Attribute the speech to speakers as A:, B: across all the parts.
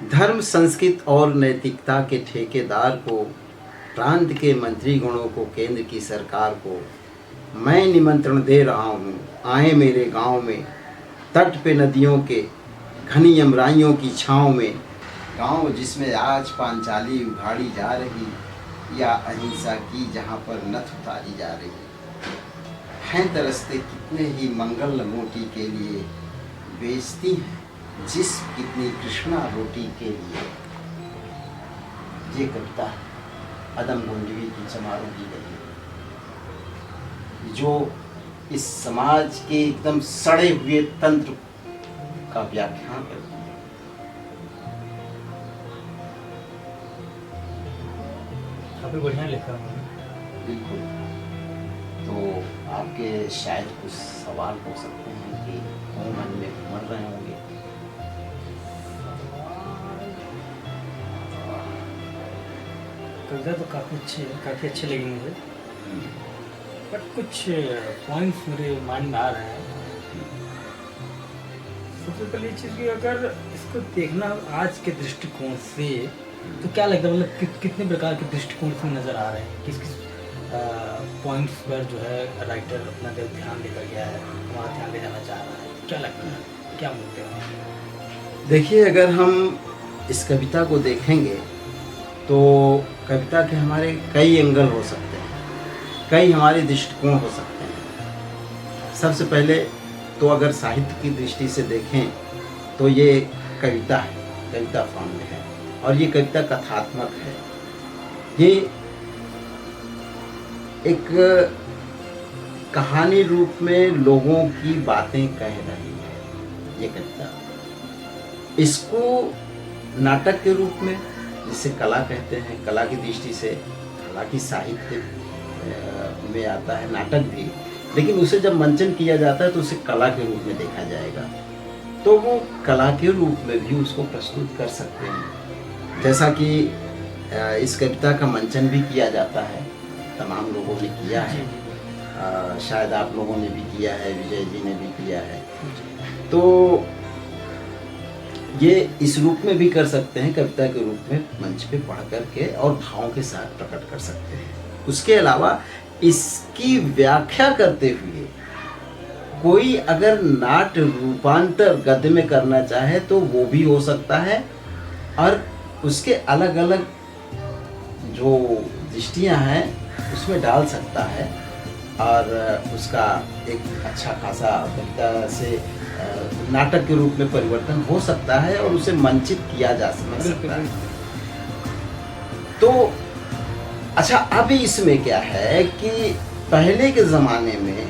A: धर्म, संस्कृति और नैतिकता के ठेकेदार को, प्रांत के मंत्रीगणों को, केंद्र की सरकार को मैं निमंत्रण दे रहा हूँ, आए मेरे गांव में, तट पे नदियों के घनी अमराइयों की छाँव में। गांव जिसमें आज पांचाली उघाड़ी जा रही, या अहिंसा की जहाँ पर नथ उतारी जा रही। हैं तरसते कितने ही मंगल मोटी के लिए, बेचती हैं जिस कितनी कृष्णा रोटी के लिए। ये कविता अदम गोंडवी की चमारों की गई, जो इस समाज के एकदम सड़े हुए तंत्र का व्याख्यान करती है।
B: काफी बढ़िया लिखा है।
A: बिल्कुल। तो आपके शायद कुछ सवाल हो सकते हैं कि वो मन में घूम रहे होंगे।
B: कविता तो काफ़ी अच्छी है, काफ़ी अच्छी लगी मुझे, बट कुछ पॉइंट्स मेरे माइंड में आ रहे हैं। सबसे पहली चीज़ कि अगर इसको देखना आज के दृष्टिकोण से तो क्या लगता है, मतलब कितने प्रकार के दृष्टिकोण से नज़र आ रहे हैं, किस किस पॉइंट्स पर जो है राइटर अपना ध्यान लेकर गया है, हमारा ध्यान ले जाना चाह रहा है, क्या लगता है, क्या बोलते हैं?
A: देखिए, अगर हम इस कविता को देखेंगे तो कविता के हमारे कई एंगल हो सकते हैं, कई हमारे दृष्टिकोण हो सकते हैं। सबसे पहले तो अगर साहित्य की दृष्टि से देखें तो ये कविता है, कविता फॉर्म में है, और ये कविता कथात्मक है। ये एक कहानी रूप में लोगों की बातें कह रही है ये कविता। इसको नाटक के रूप में, जिसे कला कहते हैं, कला की दृष्टि से, हालांकि साहित्य में आता है नाटक भी, लेकिन उसे जब मंचन किया जाता है तो उसे कला के रूप में देखा जाएगा, तो वो कला के रूप में भी उसको प्रस्तुत कर सकते हैं। जैसा कि इस कविता का मंचन भी किया जाता है, तमाम लोगों ने किया है, शायद आप लोगों ने भी किया है, विजय जी ने भी किया है। तो ये इस रूप में भी कर सकते हैं, कविता के रूप में मंच पे पढ़ करके और भावों के साथ प्रकट कर सकते हैं। उसके अलावा इसकी व्याख्या करते हुए कोई अगर नाट्य रूपांतर गद्य में करना चाहे तो वो भी हो सकता है, और उसके अलग अलग जो दृष्टियां हैं उसमें डाल सकता है, और उसका एक अच्छा खासा कविता से नाटक के रूप में परिवर्तन हो सकता है और उसे मंचित किया जा सकता है। तो अच्छा, अब इसमें क्या है कि पहले के ज़माने में,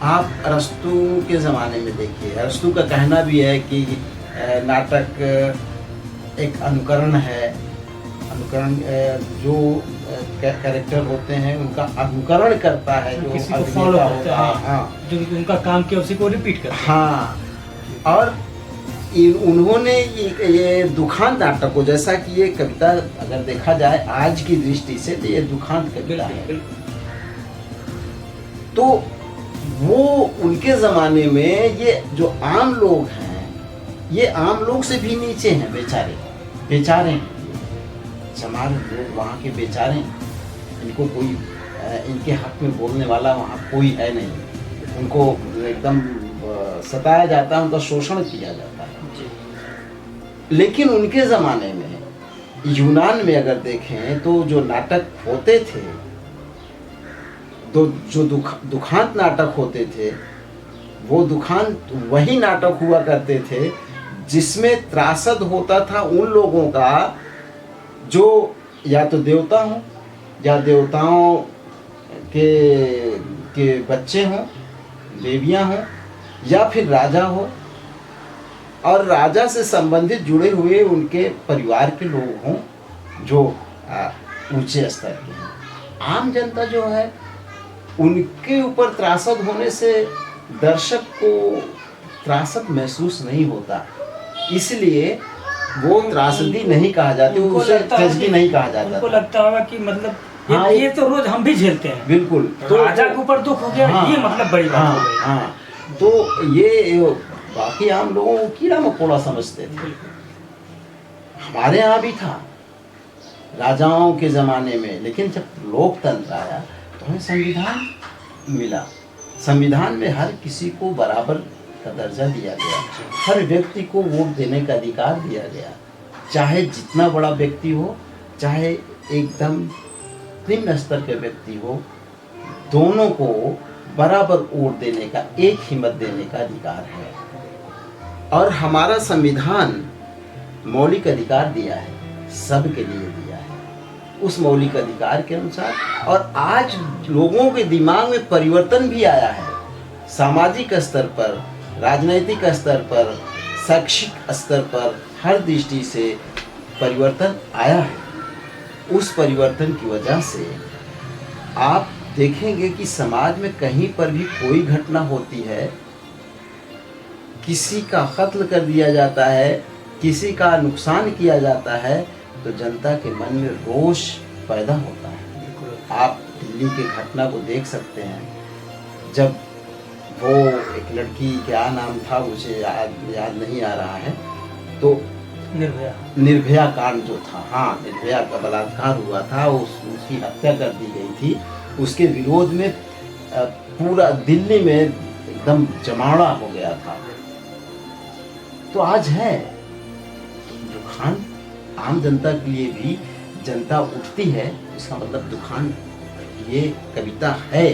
A: आप अरस्तू के ज़माने में देखिए, अरस्तू का कहना भी है कि नाटक एक अनुकरण है, अनुकरण जो कैरेक्टर होते हैं उनका अनुकरण करता है, जो
B: किसी को फॉलो करता है,
A: हाँ,
B: जो उनका काम किया उसी को रिपीट करता है।
A: हाँ, और उन्होंने ये दुखांत नाटक को, जैसा कि ये कविता अगर देखा जाए आज की दृष्टि से तो ये दुखांत कविता है। तो वो उनके ज़माने में ये जो आम लोग हैं, ये आम लोग से भी नीचे हैं, बेचारे हैं, चमार लोग वहाँ के बेचारे हैं। इनको कोई इनके हक में बोलने वाला वहाँ कोई है नहीं, उनको एकदम सताया जाता है, उनका शोषण किया जाता है। लेकिन उनके ज़माने में, यूनान में अगर देखें तो जो नाटक होते थे, तो जो दुखांत नाटक होते थे, वो दुखांत वही नाटक हुआ करते थे जिसमें त्रासद होता था उन लोगों का जो या तो देवता हों, या देवताओं के बच्चे हों, देवियां हों, या फिर राजा हो, और राजा से संबंधित जुड़े हुए उनके परिवार के लोग हों जो ऊंचे स्तर के हैं। आम जनता जो है, उनके ऊपर त्रासद होने से दर्शक को त्रासद महसूस नहीं होता, इसलिए वो त्रासदी नहीं कहा जाती, उसे ट्रेजेडी नहीं कहा जाता।
B: उनको लगता होगा कि मतलब
A: हाँ,
B: ये तो रोज हम भी झेलते हैं।
A: बिल्कुल।
B: तो राजा के ऊपर दुख हो गया,
A: हाँ,
B: ये मतलब बड़ी बात हो गई।
A: हाँ, तो ये बाकी आम लोगों को कीड़ा मकोड़ा समझते थे। हमारे यहाँ भी था राजाओं के ज़माने में, लेकिन जब लोकतंत्र आया तो हमें संविधान मिला। संविधान में हर किसी को बराबर का दर्जा दिया गया, हर व्यक्ति को वोट देने का अधिकार दिया गया, चाहे जितना बड़ा व्यक्ति हो, चाहे एकदम निम्न स्तर के व्यक्ति हो, दोनों को बराबर वोट देने का, एक ही मत देने का अधिकार है। और हमारा संविधान मौलिक अधिकार दिया है, सबके लिए दिया है, उस मौलिक अधिकार के अनुसार। और आज लोगों के दिमाग में परिवर्तन भी आया है, सामाजिक स्तर पर, राजनैतिक स्तर पर, शैक्षिक स्तर पर, हर दृष्टि से परिवर्तन आया है। उस परिवर्तन की वजह से आप देखेंगे कि समाज में कहीं पर भी कोई घटना होती है, किसी का कत्ल कर दिया जाता है, किसी का नुकसान किया जाता है, तो जनता के मन में रोष पैदा होता है। आप दिल्ली की घटना को देख सकते हैं, जब वो एक लड़की, क्या नाम था मुझे याद नहीं आ रहा है, तो निर्भया कांड जो था, हाँ, निर्भया का बलात्कार हुआ था, उसकी हत्या कर दी गई थी। उसके विरोध में पूरा दिल्ली में एकदम जमावड़ा हो गया था। तो आज है दुखान आम जनता के लिए भी, जनता उठती है, इसका मतलब दुखान ये कविता है।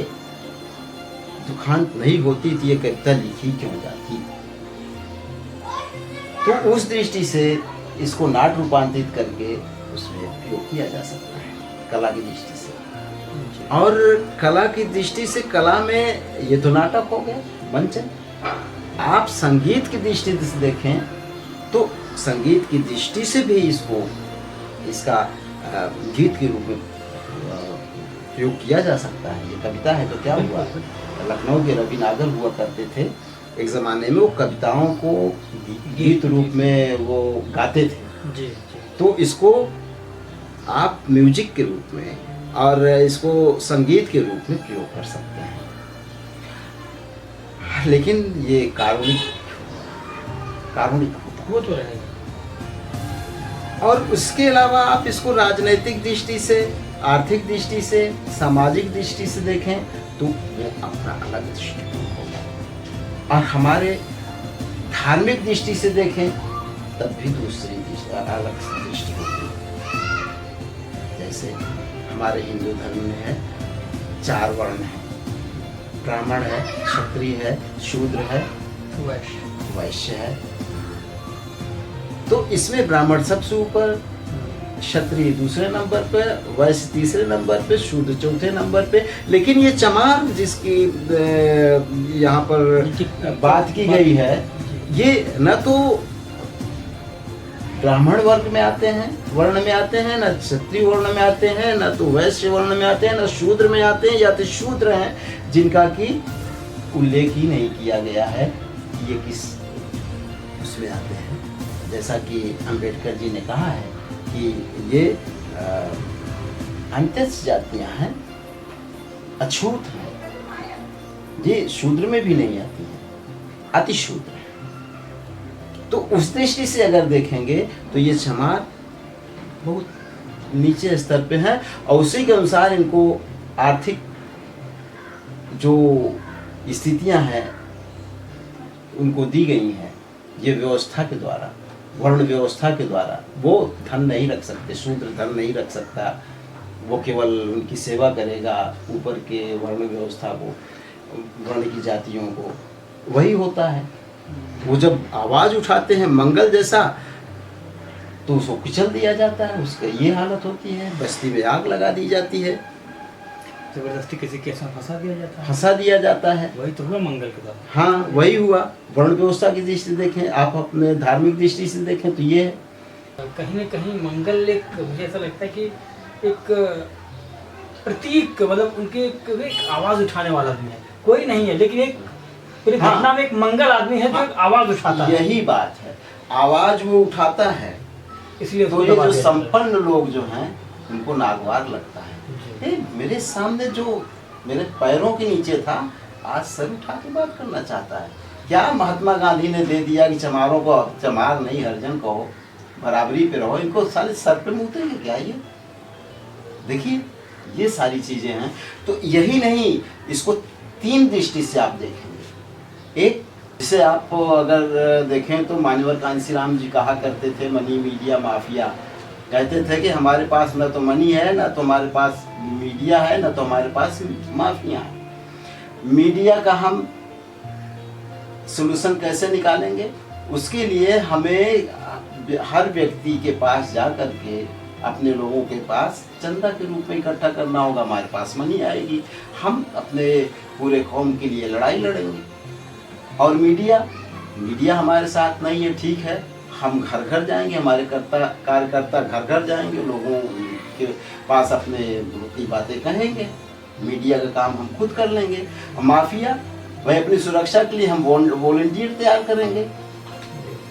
A: दुखान नहीं होती तो ये कविता लिखी क्यों जाती। तो उस दृष्टि से इसको नाट रूपांतरित करके उसमें उपयोग किया जा सकता है कला की दृष्टि से। और कला की दृष्टि से, कला में ये तो नाटक हो गया, मंच। आप संगीत की दृष्टि से देखें तो संगीत की दृष्टि से भी इसका गीत के रूप में प्रयोग किया जा सकता है। ये कविता है तो क्या हुआ, लखनऊ के रवि नागर हुआ करते थे एक ज़माने में, वो कविताओं को गीत रूप में वो गाते थे।
B: जी।
A: तो इसको आप म्यूजिक के रूप में और इसको संगीत के रूप में प्रयोग कर सकते हैं, लेकिन ये कारुणिक
B: वो तो रहेगा।
A: और उसके अलावा आप इसको राजनीतिक दृष्टि से, आर्थिक दृष्टि से, सामाजिक दृष्टि से देखें तो वो अपना अलग दृष्टिकोण होगा। और हमारे धार्मिक दृष्टि से देखें तब भी दूसरी अलग दृष्टिकोण होगी। जैसे हमारे हिंदू धर्म में है 4 वर्ण है, ब्राह्मण है, क्षत्रिय है, शूद्र है, वैश्य है। तो इसमें ब्राह्मण सबसे ऊपर, क्षत्रिय दूसरे नंबर पे, वैश्य तीसरे नंबर पे, शूद्र चौथे नंबर पे। लेकिन ये चमार जिसकी यहाँ पर बात की गई है, ये न तो ब्राह्मण वर्ग में आते हैं, वर्ण में आते हैं, न क्षत्रिय वर्ण में आते हैं, न तो वैश्य वर्ण में आते हैं, न शूद्र में आते हैं, या तो शूद्र हैं जिनका कि उल्लेख ही नहीं किया गया है कि ये किस उसमें आते हैं। जैसा कि अंबेडकर जी ने कहा है कि ये अंत्यज जातियां हैं, अछूत हैं, ये शूद्र में भी नहीं आती है, अति शूद्र है। तो उस दृष्टि से अगर देखेंगे तो ये चमार बहुत नीचे स्तर पे है, और उसी के अनुसार इनको आर्थिक जो स्थितियां हैं उनको दी गई हैं, ये व्यवस्था के द्वारा, वर्ण व्यवस्था के द्वारा। वो धन नहीं रख सकते, शूद्र धन नहीं रख सकता, वो केवल उनकी सेवा करेगा, ऊपर के वर्ण व्यवस्था को, वर्ण की जातियों को, वही होता है। वो जब आवाज़ उठाते हैं मंगल जैसा तो उसको कुचल दिया जाता है, उसका ये हालत होती है, बस्ती में आग लगा दी जाती है,
B: जबरदस्ती किसी के साथ फंसा दिया जाता है। वही तो हुआ मंगल के बाद।
A: हाँ, वही हुआ। वर्ण व्यवस्था की दृष्टि से देखें, आप अपने धार्मिक दृष्टि से देखें तो ये है।
B: कहीं न कहीं मंगल एक, मुझे ऐसा लगता है कि एक प्रतीक, मतलब उनके एक आवाज़ उठाने वाला आदमी है, कोई नहीं है, लेकिन एक पूरी घटना में एक मंगल आदमी है जो एक आवाज़ उठाता है।
A: यही बात है, आवाज़ वो उठाता है,
B: इसलिए
A: तो ये जो संपन्न लोग जो हैं उनको नागवार लगता है। मेरे सामने जो मेरे पैरों के नीचे था, आज सर उठा के बात करना चाहता है। क्या महात्मा गांधी ने दे दिया कि चमारों को चमार नहीं हरिजन कहो? बराबरी पे रहो, इनको साले सर पे मुँहते हैं क्या ये? देखिए ये सारी चीजें हैं। तो यही नहीं, इसको 3 दृष्टि से आप देखेंगे। एक, जिसे आप अगर देखें तो मान्यवर कांशीराम जी कहा करते थे, मनी मीडिया माफिया, कहते थे कि हमारे पास न तो मनी है, न तो हमारे पास मीडिया है, न तो हमारे पास माफिया है। मीडिया का हम सलूशन कैसे निकालेंगे? उसके लिए हमें हर व्यक्ति के पास जा करके अपने लोगों के पास चंदा के रूप में इकट्ठा करना होगा। हमारे पास मनी आएगी, हम अपने पूरे कौम के लिए लड़ाई लड़ेंगे। और मीडिया हमारे साथ नहीं है, ठीक है, हम घर घर जाएंगे, हमारे कार्यकर्ता घर घर जाएंगे, लोगों के पास अपने की बातें कहेंगे, मीडिया का काम हम खुद कर लेंगे। माफिया वह अपनी सुरक्षा के लिए हम वॉलंटियर तैयार करेंगे,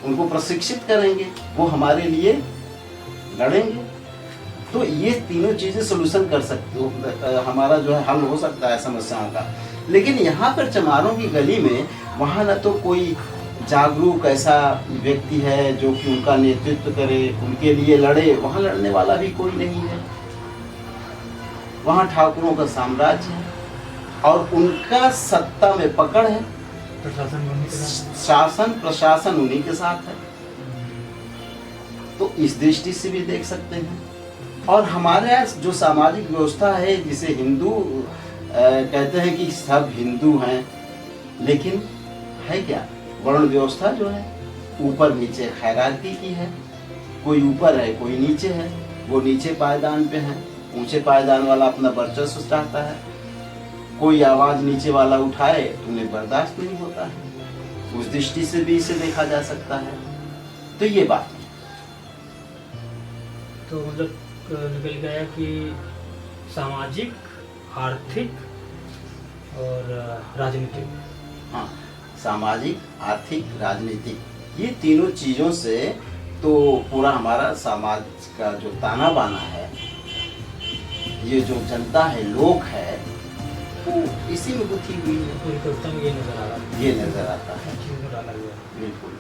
A: उनको प्रशिक्षित करेंगे, वो हमारे लिए लड़ेंगे। तो ये तीनों चीजें सोल्यूशन कर सकते हो, हमारा जो है हल हो सकता है समस्याओं का। लेकिन यहाँ पर चमारों की गली में वहाँ न तो कोई जागरूक ऐसा व्यक्ति है जो कि उनका नेतृत्व करे, उनके लिए लड़े, वहाँ लड़ने वाला भी कोई नहीं है। वहाँ ठाकुरों का साम्राज्य है और उनका सत्ता में पकड़ है, शासन प्रशासन उन्हीं के साथ है। तो इस दृष्टि से भी देख सकते हैं। और हमारे यहाँ जो सामाजिक व्यवस्था है, जिसे हिंदू कहते हैं कि सब हिंदू हैं, लेकिन है क्या? वर्ण व्यवस्था जो है ऊपर नीचे हायरार्की की है, कोई ऊपर है कोई नीचे है, वो नीचे पायदान पे है, ऊंचे पायदान वाला अपना वर्चस्व चाहता है, कोई आवाज नीचे वाला उठाए तो उन्हें बर्दाश्त नहीं होता है। उस दृष्टि से भी इसे देखा जा सकता है। तो ये बात है।
B: तो मतलब निकल गया कि सामाजिक, आर्थिक और राजनीतिक।
A: हाँ, सामाजिक, आर्थिक, राजनीतिक, ये तीनों चीजों से तो पूरा हमारा समाज का जो ताना बाना है, ये जो जनता है, लोग है, तो इसी में गुथी हुई है।
B: पूरी कविता में ये नजर आ रहा है,
A: ये नजर आता है।
B: बिल्कुल।